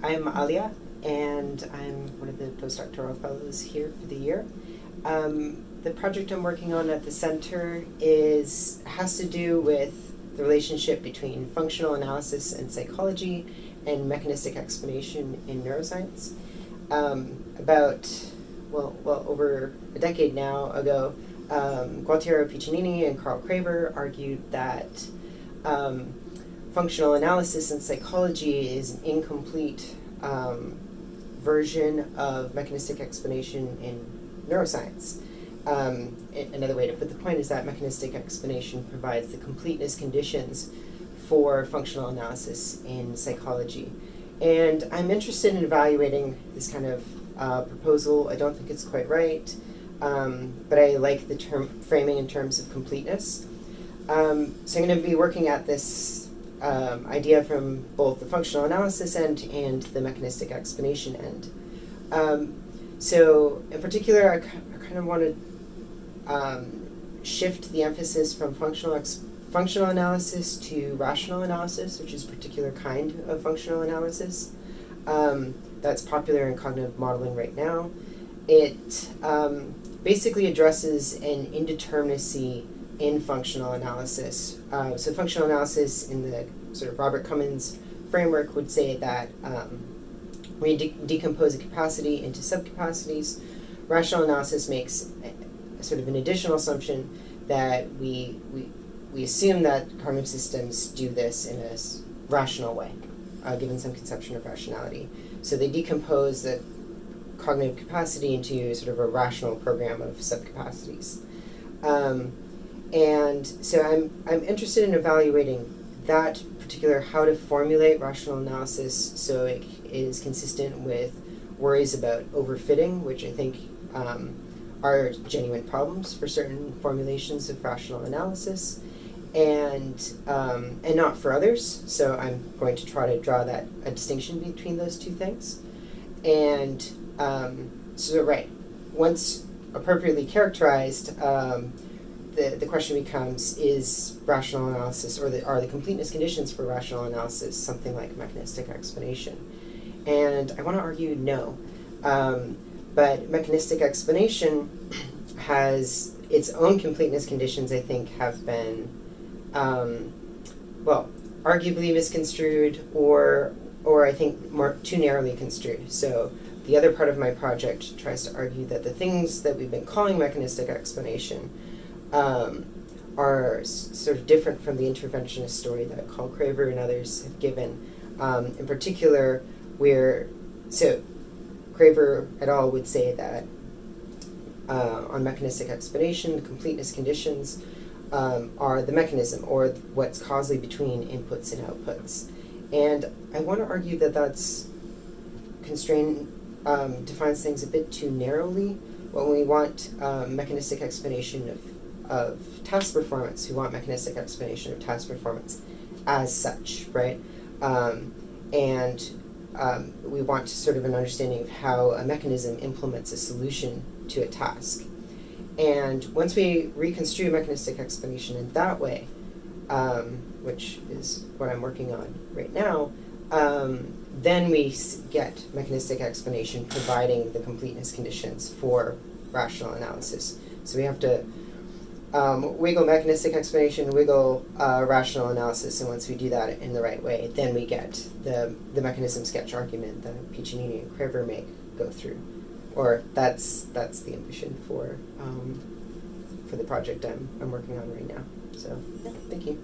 I'm Aliya, and I'm one of the postdoctoral fellows here for the year. The project I'm working on at the center has to do with the relationship between functional analysis and psychology and mechanistic explanation in neuroscience. Over a decade now ago, Gualtiero Piccinini and Carl Craver argued that functional analysis in psychology is an incomplete version of mechanistic explanation in neuroscience. Another way to put the point is that mechanistic explanation provides the completeness conditions for functional analysis in psychology. And I'm interested in evaluating this kind of proposal. I don't think it's quite right, but I like the term framing in terms of completeness. So I'm going to be working at this idea from both the functional analysis end and the mechanistic explanation end. So in particular, I kind of want to shift the emphasis from functional analysis to rational analysis, which is a particular kind of functional analysis that's popular in cognitive modeling right now. It basically addresses an indeterminacy in functional analysis. So functional analysis in the sort of Robert Cummins framework would say that we decompose a capacity into subcapacities. Rational analysis makes sort of an additional assumption that we assume that cognitive systems do this in a rational way, given some conception of rationality. So they decompose the cognitive capacity into sort of a rational program of subcapacities. And so I'm interested in evaluating that particular how to formulate rational analysis so it is consistent with worries about overfitting, which I think are genuine problems for certain formulations of rational analysis, and not for others. So I'm going to try to draw a distinction between those two things. And once appropriately characterized, the question becomes, is rational analysis, or are the completeness conditions for rational analysis something like mechanistic explanation? And I want to argue no. But mechanistic explanation has its own completeness conditions, I think, have been, arguably misconstrued or I think too narrowly construed. So the other part of my project tries to argue that the things that we've been calling mechanistic explanation are sort of different from the interventionist story that Carl Craver and others have given. In particular, Craver et al. Would say that on mechanistic explanation, the completeness conditions are the mechanism, or what's causally between inputs and outputs. And I want to argue that that's defines things a bit too narrowly. When we want mechanistic explanation of task performance, we want mechanistic explanation of task performance as such, right? We want sort of an understanding of how a mechanism implements a solution to a task. And once we reconstruct mechanistic explanation in that way, which is what I'm working on right now, then we get mechanistic explanation providing the completeness conditions for rational analysis. So we have to wiggle mechanistic explanation, wiggle rational analysis, and once we do that in the right way, then we get the mechanism sketch argument that Piccinini and Craver go through. Or that's the ambition for the project I'm working on right now. So yeah, thank you.